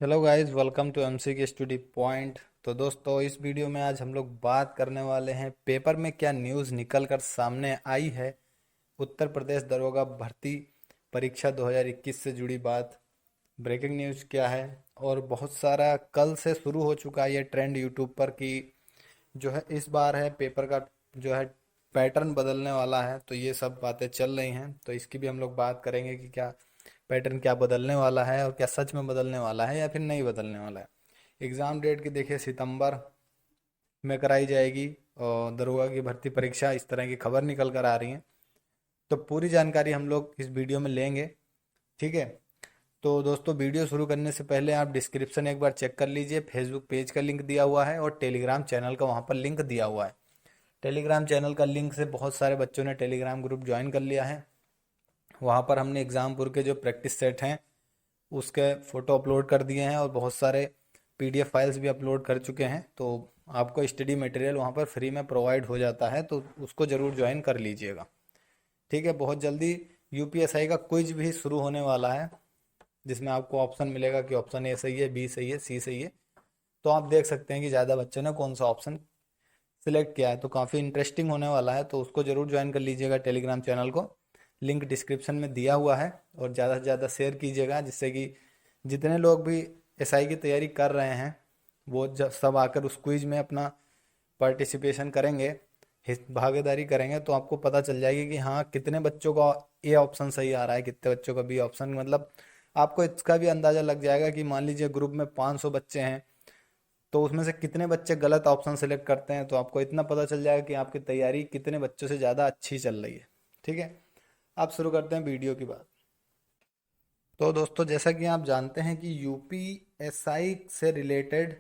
Hello guys, welcome to MCK study point. तो दोस्तों, इस वीडियो में आज हम लोग बात करने वाले हैं पेपर में क्या न्यूज़ निकल कर सामने आई है। उत्तर प्रदेश दरोगा भर्ती परीक्षा 2021 से जुड़ी बात, ब्रेकिंग न्यूज़ क्या है। और बहुत सारा कल से शुरू हो चुका है ये ट्रेंड यूट्यूब पर कि जो है इस बार है पेपर का जो है पैटर्न बदलने वाला है। तो ये सब बातें चल रही हैं, तो इसकी भी हम लोग बात करेंगे कि क्या पैटर्न क्या बदलने वाला है और क्या सच में बदलने वाला है या फिर नहीं बदलने वाला है। एग्ज़ाम डेट की देखिए सितंबर में कराई जाएगी और दरोगा की भर्ती परीक्षा, इस तरह की खबर निकल कर आ रही है। तो पूरी जानकारी हम लोग इस वीडियो में लेंगे, ठीक है। तो दोस्तों, वीडियो शुरू करने से पहले आप डिस्क्रिप्शन एक बार चेक कर लीजिए। फेसबुक पेज का लिंक दिया हुआ है और टेलीग्राम चैनल का वहाँ पर लिंक दिया हुआ है। टेलीग्राम चैनल का लिंक से बहुत सारे बच्चों ने टेलीग्राम ग्रुप ज्वाइन कर लिया है। वहाँ पर हमने एग्जामपुर के जो प्रैक्टिस सेट हैं उसके फ़ोटो अपलोड कर दिए हैं और बहुत सारे पीडीएफ फाइल्स भी अपलोड कर चुके हैं। तो आपको स्टडी मटेरियल वहाँ पर फ्री में प्रोवाइड हो जाता है, तो उसको ज़रूर ज्वाइन कर लीजिएगा, ठीक है। बहुत जल्दी यूपीएसआई का क्विज भी शुरू होने वाला है, जिसमें आपको ऑप्शन मिलेगा कि ऑप्शन ए सही है, बी सही है, सी सही है। तो आप देख सकते हैं कि ज़्यादा बच्चों ने कौन सा ऑप्शन सिलेक्ट किया है। तो काफ़ी इंटरेस्टिंग होने वाला है, तो उसको ज़रूर ज्वाइन कर लीजिएगा टेलीग्राम चैनल को। लिंक डिस्क्रिप्शन में दिया हुआ है और ज़्यादा से ज़्यादा शेयर कीजिएगा, जिससे कि जितने लोग भी एसआई की तैयारी कर रहे हैं वो सब आकर उस क्विज में अपना पार्टिसिपेशन करेंगे, भागीदारी करेंगे। तो आपको पता चल जाएगी कि हाँ, कितने बच्चों का ए ऑप्शन सही आ रहा है, कितने बच्चों का बी ऑप्शन। मतलब आपको इसका भी अंदाज़ा लग जाएगा कि मान लीजिए ग्रुप में 500 बच्चे हैं, तो उसमें से कितने बच्चे गलत ऑप्शन सेलेक्ट करते हैं। तो आपको इतना पता चल जाएगा कि आपकी तैयारी कितने बच्चों से ज़्यादा अच्छी चल रही है, ठीक है। आप शुरू करते हैं वीडियो की बात। तो दोस्तों, जैसा कि आप जानते हैं कि यूपीएसआई से रिलेटेड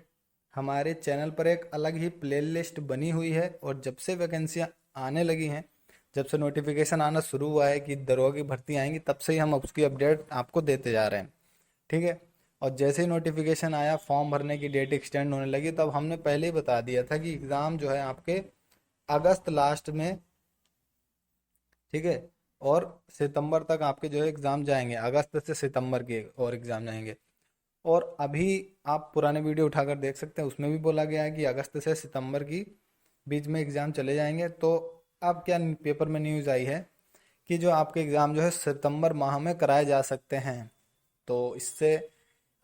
हमारे चैनल पर एक अलग ही प्लेलिस्ट बनी हुई है। और जब से वैकेंसियां आने लगी हैं, जब से नोटिफिकेशन आना शुरू हुआ है कि दरोगा की भर्ती आएंगी, तब से ही हम उसकी अपडेट आपको देते जा रहे हैं, ठीक है। और जैसे ही नोटिफिकेशन आया, फॉर्म भरने की डेट एक्सटेंड होने लगी, तब हमने पहले ही बता दिया था कि एग्ज़ाम जो है आपके अगस्त लास्ट में, ठीक है। और सितंबर तक आपके जो है एग्ज़ाम जाएंगे, अगस्त से सितंबर के और एग्ज़ाम जाएंगे। और अभी आप पुराने वीडियो उठाकर देख सकते हैं, उसमें भी बोला गया है कि अगस्त से सितंबर की बीच में एग्ज़ाम चले जाएंगे। तो अब क्या पेपर में न्यूज़ आई है कि जो आपके एग्ज़ाम जो है सितंबर माह में कराए जा सकते हैं। तो इससे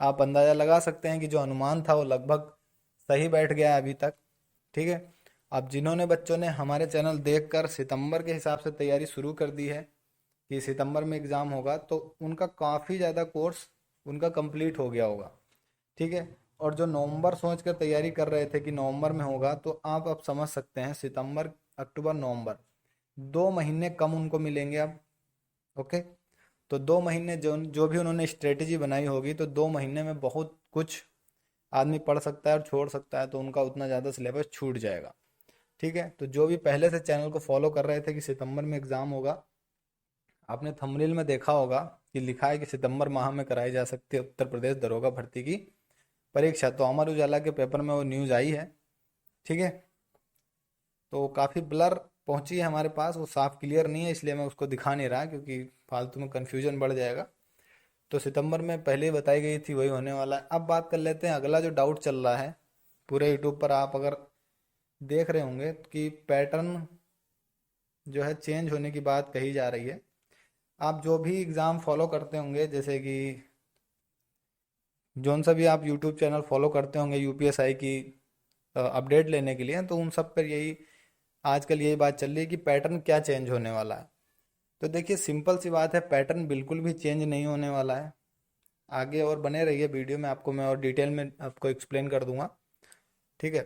आप अंदाज़ा लगा सकते हैं कि जो अनुमान था वो लगभग सही बैठ गया है अभी तक, ठीक है। अब जिन्होंने बच्चों ने हमारे चैनल देखकर सितंबर के हिसाब से तैयारी शुरू कर दी है कि सितंबर में एग्ज़ाम होगा, तो उनका काफ़ी ज़्यादा कोर्स उनका कंप्लीट हो गया होगा, ठीक है। और जो नवंबर सोच कर तैयारी कर रहे थे कि नवंबर में होगा, तो आप अब समझ सकते हैं सितंबर, अक्टूबर, नवंबर 2 महीने कम उनको मिलेंगे अब, ओके। तो 2 महीने जो जो भी उन्होंने स्ट्रेटेजी बनाई होगी, तो 2 महीने में बहुत कुछ आदमी पढ़ सकता है और छोड़ सकता है, तो उनका उतना ज़्यादा सिलेबस छूट जाएगा, ठीक है। तो जो भी पहले से चैनल को फॉलो कर रहे थे कि सितंबर में एग्ज़ाम होगा, आपने थंबनेल में देखा होगा कि लिखा है कि सितंबर माह में कराई जा सकती है उत्तर प्रदेश दरोगा भर्ती की परीक्षा। तो अमर उजाला के पेपर में वो न्यूज़ आई है, ठीक है। तो काफ़ी ब्लर पहुंची है हमारे पास, वो साफ क्लियर नहीं है, इसलिए मैं उसको दिखा नहीं रहा क्योंकि फालतू में कन्फ्यूजन बढ़ जाएगा। तो सितंबर में पहले ही बताई गई थी, वही होने वाला है। अब बात कर लेते हैं अगला जो डाउट चल रहा है पूरे यूट्यूब पर। आप अगर देख रहे होंगे कि पैटर्न जो है चेंज होने की बात कही जा रही है। आप जो भी एग्ज़ाम फॉलो करते होंगे, जैसे कि जौन सा भी आप यूट्यूब चैनल फॉलो करते होंगे यूपीएसआई की अपडेट लेने के लिए, तो उन सब पर यही आजकल यही बात चल रही है कि पैटर्न क्या चेंज होने वाला है। तो देखिए, सिंपल सी बात है, पैटर्न बिल्कुल भी चेंज नहीं होने वाला है। आगे और बने रहिए वीडियो में, आपको मैं और डिटेल में आपको एक्सप्लेन कर दूंगा, ठीक है।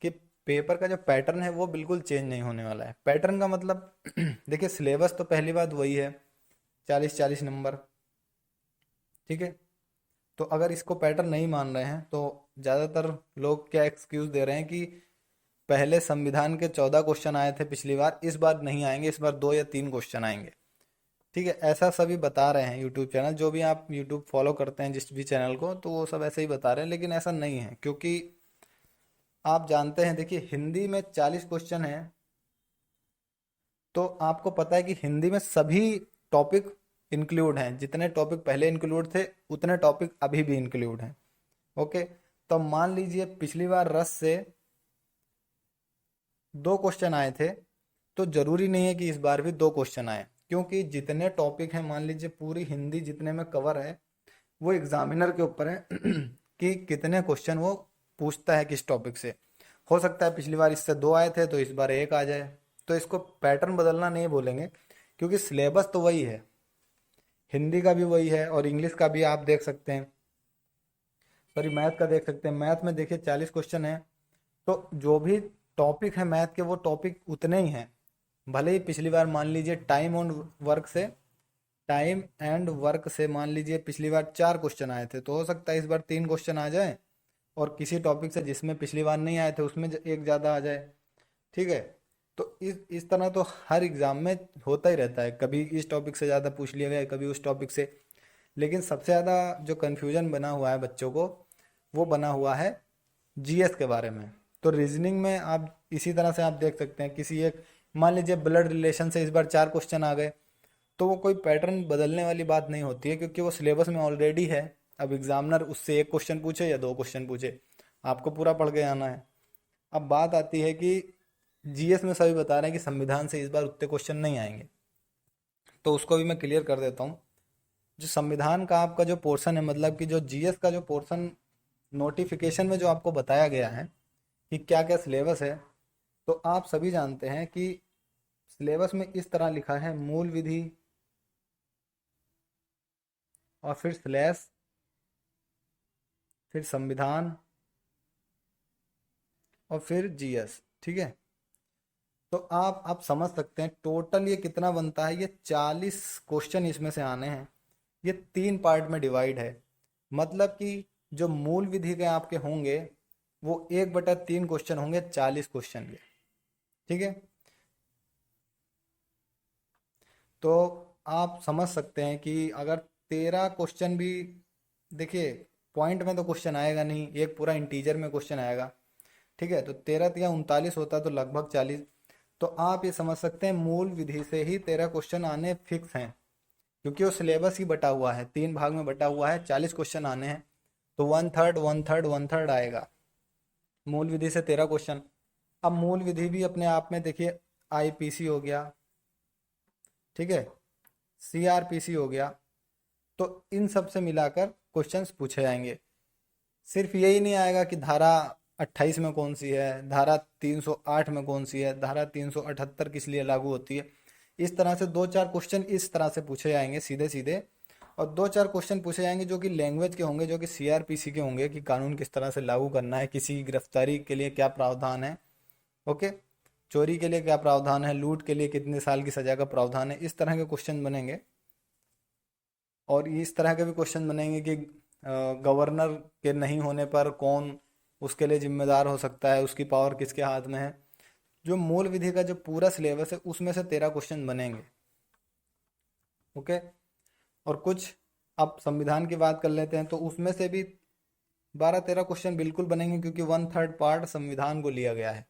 कि पेपर का जो पैटर्न है वो बिल्कुल चेंज नहीं होने वाला है। पैटर्न का मतलब देखिए, सिलेबस तो पहली बात वही है, 40-40 नंबर, ठीक है। तो अगर इसको पैटर्न नहीं मान रहे हैं, तो ज़्यादातर लोग क्या एक्सक्यूज़ दे रहे हैं कि पहले संविधान के 14 क्वेश्चन आए थे पिछली बार, इस बार नहीं आएंगे, इस बार 2 या 3 क्वेश्चन आएंगे, ठीक है। ऐसा सभी बता रहे हैं यूट्यूब चैनल, जो भी आप यूट्यूब फॉलो करते हैं जिस भी चैनल को, तो वो सब ऐसे ही बता रहे हैं। लेकिन ऐसा नहीं है, क्योंकि आप जानते हैं, देखिए हिंदी में 40 क्वेश्चन है, तो आपको पता है कि हिंदी में सभी टॉपिक इंक्लूड हैं। जितने टॉपिक पहले इंक्लूड थे, उतने टॉपिक अभी भी इंक्लूड हैं, ओके, तो मान लीजिए पिछली बार रस से 2 क्वेश्चन आए थे, तो जरूरी नहीं है कि इस बार भी 2 क्वेश्चन आए, क्योंकि जितने टॉपिक हैं, मान लीजिए पूरी हिंदी जितने में कवर है, वो एग्जामिनर के ऊपर है कि कितने क्वेश्चन वो पूछता है किस टॉपिक से। हो सकता है पिछली बार इससे 2 आए थे तो इस बार 1 आ जाए, तो इसको पैटर्न बदलना नहीं बोलेंगे, क्योंकि सिलेबस तो वही है, हिंदी का भी वही है और इंग्लिश का भी आप देख सकते हैं, सॉरी मैथ का देख सकते हैं। मैथ में देखिए 40 क्वेश्चन है, तो जो भी टॉपिक है मैथ के वो टॉपिक उतने ही हैं। भले ही पिछली बार मान लीजिए टाइम एंड वर्क से मान लीजिए पिछली बार 4 क्वेश्चन आए थे, तो हो सकता है इस बार 3 क्वेश्चन आ जाए, और किसी टॉपिक से जिसमें पिछली बार नहीं आए थे उसमें एक ज़्यादा आ जाए। ठीक है, तो इस तरह तो हर एग्ज़ाम में होता ही रहता है, कभी इस टॉपिक से ज़्यादा पूछ लिया गया, कभी उस टॉपिक से। लेकिन सबसे ज़्यादा जो कन्फ्यूजन बना हुआ है बच्चों को, वो बना हुआ है जीएस के बारे में। तो रीजनिंग में आप इसी तरह से आप देख सकते हैं, किसी एक मान लीजिए ब्लड रिलेशन से इस बार 4 क्वेश्चन आ गए, तो वो कोई पैटर्न बदलने वाली बात नहीं होती है, क्योंकि वो सिलेबस में ऑलरेडी है। अब एग्जामिनर उससे 1 क्वेश्चन पूछे या 2 क्वेश्चन पूछे, आपको पूरा पढ़ के आना है। अब बात आती है कि जीएस में सभी बता रहे हैं कि संविधान से इस बार उतने क्वेश्चन नहीं आएंगे, तो उसको भी मैं क्लियर कर देता हूँ। जो संविधान का आपका जो पोर्शन है, मतलब कि जो जीएस का जो पोर्शन नोटिफिकेशन में जो आपको बताया गया है कि क्या क्या सिलेबस है, तो आप सभी जानते हैं कि सिलेबस में इस तरह लिखा है, मूल विधि और फिर स्लैश, फिर संविधान और फिर जीएस। ठीक है, तो आप समझ सकते हैं टोटल ये कितना बनता है। ये 40 क्वेश्चन इसमें से आने हैं। ये 3 पार्ट में डिवाइड है, मतलब कि जो मूल विधि के आपके होंगे वो 1/3 क्वेश्चन होंगे 40 क्वेश्चन के। ठीक है, तो आप समझ सकते हैं कि अगर 13 क्वेश्चन भी, देखिए पॉइंट में तो क्वेश्चन आएगा नहीं, एक पूरा इंटीजर में क्वेश्चन आएगा। ठीक है, तो 13 या 39 होता तो लगभग 40। तो आप ये समझ सकते हैं मूल विधि से ही 13 क्वेश्चन आने फिक्स हैं, क्योंकि वो सिलेबस ही बटा हुआ है, 3 भाग में बटा हुआ है, 40 क्वेश्चन आने हैं, तो 1/3 1/3 1/3 आएगा मूल विधि से 13 क्वेश्चन। अब मूल विधि भी अपने आप में देखिए, आईपीसी हो गया, ठीक है, सीआरपीसी हो गया, तो इन सब से मिलाकर क्वेश्चंस पूछे जाएंगे। सिर्फ यही नहीं आएगा कि धारा 28 में कौन सी है, धारा 308 में कौन सी है, धारा 378 किस लिए लागू होती है। इस तरह से 2-4 क्वेश्चन इस तरह से पूछे जाएंगे सीधे सीधे, और 2-4 क्वेश्चन पूछे जाएंगे जो कि लैंग्वेज के होंगे, जो कि सीआरपीसी के होंगे, कि कानून किस तरह से लागू करना है, किसी की गिरफ्तारी के लिए क्या प्रावधान है, ओके, चोरी के लिए क्या प्रावधान है, लूट के लिए कितने साल की सजा का प्रावधान है। इस तरह के क्वेश्चन बनेंगे। और इस तरह के भी क्वेश्चन बनेंगे कि गवर्नर के नहीं होने पर कौन उसके लिए जिम्मेदार हो सकता है, उसकी पावर किसके हाथ में है। जो मूल विधि का जो पूरा सिलेबस है उसमें से 13 क्वेश्चन बनेंगे। ओके, और कुछ अब संविधान की बात कर लेते हैं, तो उसमें से भी 12-13 क्वेश्चन बिल्कुल बनेंगे, क्योंकि 1/3 पार्ट संविधान को लिया गया है।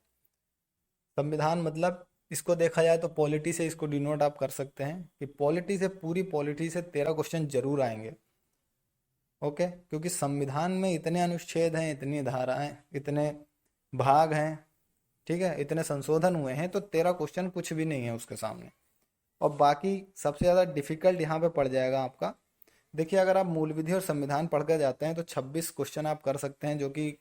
संविधान मतलब इसको देखा जाए तो पॉलिटी से इसको डिनोट आप कर सकते हैं कि पॉलिटी से, पूरी पॉलिटी से 13 क्वेश्चन जरूर आएंगे। ओके, क्योंकि संविधान में इतने अनुच्छेद हैं, इतनी धाराएं, इतने भाग हैं, ठीक है, इतने संशोधन हुए हैं, तो 13 क्वेश्चन कुछ भी नहीं है उसके सामने। और बाकी सबसे ज़्यादा डिफिकल्ट यहाँ पे पड़ जाएगा आपका। देखिए, अगर आप मूल विधि और संविधान पढ़ कर जाते हैं तो 26 क्वेश्चन आप कर सकते हैं, जो कि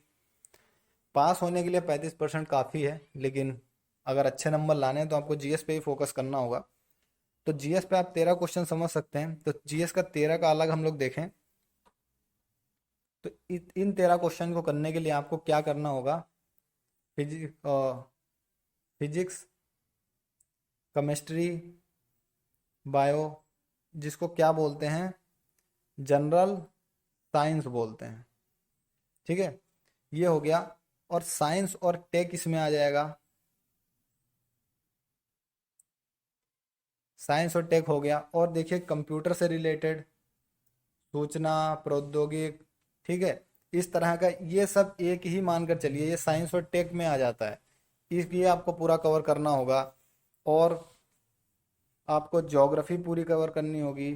पास होने के लिए 35% काफ़ी है। लेकिन अगर अच्छे नंबर लाने हैं तो आपको जीएस पे ही फोकस करना होगा। तो जीएस पे आप 13 क्वेश्चन समझ सकते हैं। तो जीएस का 13 का अलग हम लोग देखें, तो इन 13 क्वेश्चन को करने के लिए आपको क्या करना होगा, फिजिक्स, केमिस्ट्री, बायो, जिसको क्या बोलते हैं, जनरल साइंस बोलते हैं। ठीक है, ये हो गया। और साइंस और टेक इसमें आ जाएगा, साइंस और टेक हो गया। और देखिए कंप्यूटर से रिलेटेड, सूचना प्रौद्योगिक, ठीक है, इस तरह का ये सब एक ही मानकर चलिए, ये साइंस और टेक में आ जाता है। इसलिए आपको पूरा कवर करना होगा। और आपको ज्योग्राफी पूरी कवर करनी होगी।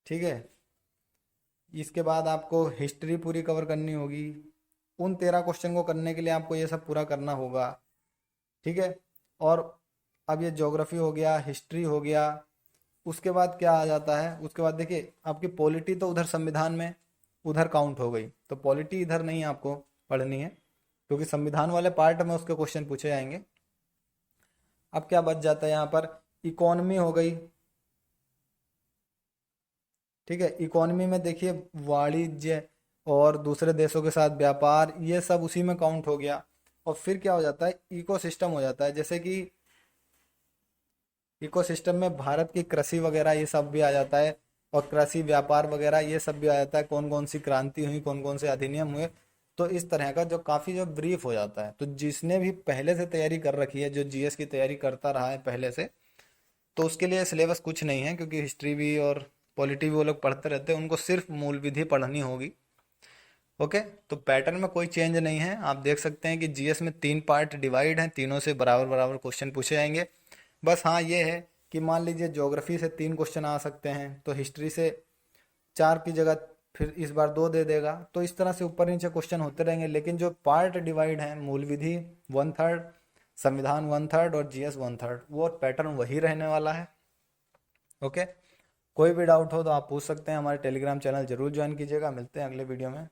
ठीक है, इसके बाद आपको हिस्ट्री पूरी कवर करनी होगी। उन 13 क्वेश्चन को करने के लिए आपको ये सब पूरा करना होगा, ठीक है। और अब ये ज्योग्राफी हो गया, हिस्ट्री हो गया, उसके बाद क्या आ जाता है, उसके बाद देखिए आपकी पॉलिटी तो उधर संविधान में उधर काउंट हो गई, तो पॉलिटी इधर नहीं आपको पढ़नी है क्योंकि संविधान वाले पार्ट में उसके क्वेश्चन पूछे जाएंगे। अब क्या बच जाता है यहाँ पर, इकोनॉमी हो गई, ठीक है। इकोनॉमी में देखिए वाणिज्य और दूसरे देशों के साथ व्यापार, ये सब उसी में काउंट हो गया। और फिर क्या हो जाता है, इकोसिस्टम हो जाता है, जैसे कि इकोसिस्टम में भारत की कृषि वगैरह ये सब भी आ जाता है, और कृषि व्यापार वगैरह ये सब भी आ जाता है, कौन कौन सी क्रांति हुई, कौन कौन से अधिनियम हुए। तो इस तरह का जो काफ़ी जो ब्रीफ हो जाता है, तो जिसने भी पहले से तैयारी कर रखी है, जो जीएस की तैयारी करता रहा है पहले से, तो उसके लिए सिलेबस कुछ नहीं है, क्योंकि हिस्ट्री भी और पॉलिटी भी वो लोग पढ़ते रहते हैं, उनको सिर्फ मूल विधि पढ़नी होगी। ओके, तो पैटर्न में कोई चेंज नहीं है। आप देख सकते हैं कि जीएस में 3 पार्ट डिवाइड हैं, तीनों से बराबर बराबर क्वेश्चन पूछे जाएंगे। बस हाँ ये है कि मान लीजिए ज्योग्राफी से 3 क्वेश्चन आ सकते हैं, तो हिस्ट्री से 4 की जगह फिर इस बार 2 दे देगा। तो इस तरह से ऊपर नीचे क्वेश्चन होते रहेंगे, लेकिन जो पार्ट डिवाइड है, मूल विधि 1/3, संविधान 1/3 और जीएस 1/3, वो पैटर्न वही रहने वाला है। ओके, कोई भी डाउट हो तो आप पूछ सकते हैं, हमारे टेलीग्राम चैनल जरूर ज्वाइन कीजिएगा। मिलते हैं अगले वीडियो में।